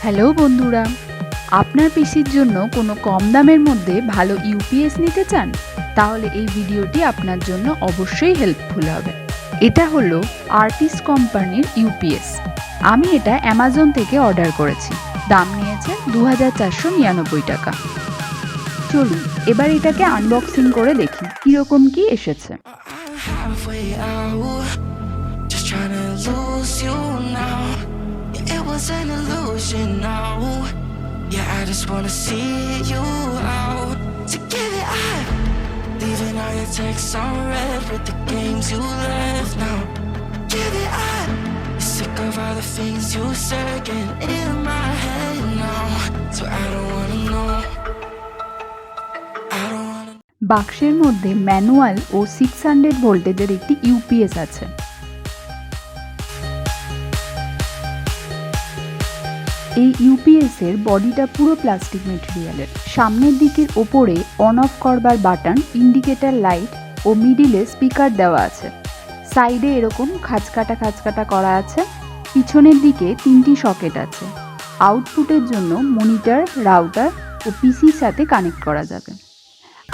Hello বন্ধুরা, আপনার পিসির জন্য কোনো কম দামের মধ্যে ভালো ইউপিএস নিতে চান? তাহলে এই ভিডিওটি আপনার জন্য অবশ্যই হেল্পফুল হবে। এটা হলো আর্টিস কোম্পানির ইউপিএস। আমি এটা অ্যামাজন থেকে অর্ডার করেছি। দাম নিয়েছে 2499 টাকা। চলুন এবার এটাকে আনবক্সিং করে দেখি কীরকম কি এসেছে। It was an illusion now. Yeah, I just wanna see you out. To give it up, leaving all your texts on red with the games you left now. Give it up, sick of all the things you said getting in my head now. So I don't wanna know. বাক্সের মধ্যে manual ও 600 ভোল্টেজের একটি UPS আছে। এই UPS এর বডিটা পুরো plastic মেটেরিয়ালের। সামনের দিকের ওপরে অন অফ করবার বাটন, ইন্ডিকেটর লাইট ও মিডিলে স্পিকার দেওয়া আছে। সাইডে এরকম খাঁজকাটা করা আছে। পিছনের দিকে 3টি সকেট আছে। আউটপুটের জন্য মনিটর, রাউটার ও পিসির সাথে কানেক্ট করা যাবে।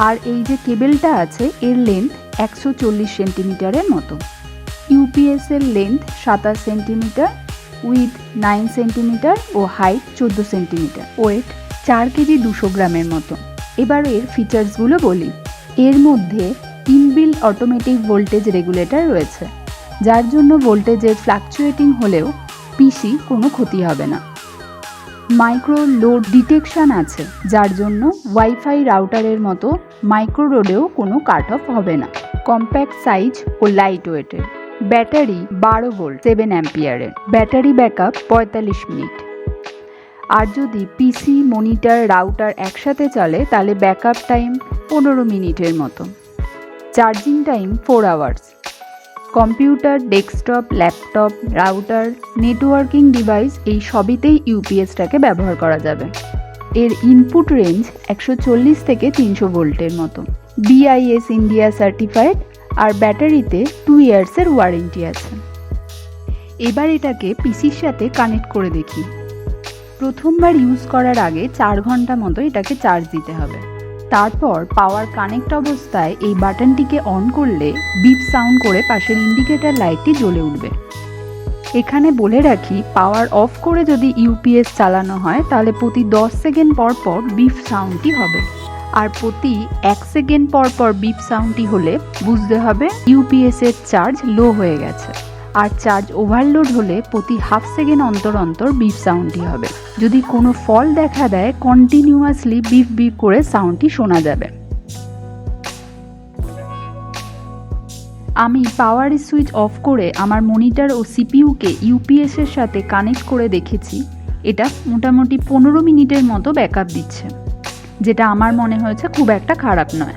আর এই যে কেবেলটা আছে এর লেন্থ 140 সেন্টিমিটারের মতো। ইউপিএস এর লেন্থ 27 সেন্টিমিটার, উইথ 9 সেন্টিমিটার ও হাইট 14 সেন্টিমিটার, ওয়েট 4 কেজি 200 গ্রামের মতো। এবার এর ফিচার্সগুলো বলি। এর মধ্যে ইনবিল্ট অটোমেটিক ভোল্টেজ রেগুলেটর রয়েছে, যার জন্য ভোল্টেজের ফ্লাকচুয়েটিং হলেও পিসি কোনো ক্ষতি হবে না। মাইক্রো লোড ডিটেকশন আছে, যার জন্য ওয়াইফাই রাউটারের মতো মাইক্রো লোডেও কোনো কাট অফ হবে না। কম্প্যাক্ট সাইজ ও লাইট ওয়েটের। ব্যাটারি 12 ভোল্ট 7 অ্যাম্পিয়ারের। Battery backup 45 minute. আর যদি পিসি, মনিটর, রাউটার একসাথে চলে তাহলে ব্যাকআপ টাইম 15 মিনিটের মতো। Charging time 4 hours. Computer, desktop, laptop, router, networking device এই সবইতেই ইউপিএসটাকে ব্যবহার করা যাবে। এর ইনপুট রেঞ্জ 140 থেকে 300 ভোল্টের মতো। BIS India certified. আর ব্যাটারিতে 2 ইয়ার্সের ওয়ারেন্টি আছে। এবার এটাকে পিসির সাথে কানেক্ট করে দেখি। প্রথমবার ইউজ করার আগে 4 ঘন্টা মতো এটাকে চার্জ দিতে হবে। তারপর পাওয়ার কানেক্ট অবস্থায় এই বাটনটিকে অন করলে বিপ সাউন্ড করে পাশের ইন্ডিকেটর লাইটটি জ্বলে উঠবে। এখানে বলে রাখি, পাওয়ার অফ করে যদি ইউপিএস চালানো হয় তাহলে প্রতি 10 সেকেন্ড পর পর বিপ সাউন্ডটি হবে। আর প্রতি 1 সেকেন্ড পর পর বিপ সাউন্ডটি হলে বুঝতে হবে ইউপিএস এর চার্জ লো হয়ে গেছে। আর চার্জ ওভারলোড হলে প্রতি হাফ সেকেন্ড অন্তর অন্তর বিপ সাউন্ডটি হবে। যদি কোনো ফল দেখা দেয় কন্টিনিউয়াসলি বিপ বিপ করে সাউন্ডটি শোনা যাবে। আমি পাওয়ার সুইচ অফ করে আমার মনিটর ও সিপিইউকে ইউপিএস এর সাথে কানেক্ট করে দেখেছি। এটা মোটামুটি 15 মিনিটের মতো ব্যাকআপ দিচ্ছে, যেটা আমার মনে হয়েছে খুব একটা খারাপ নয়।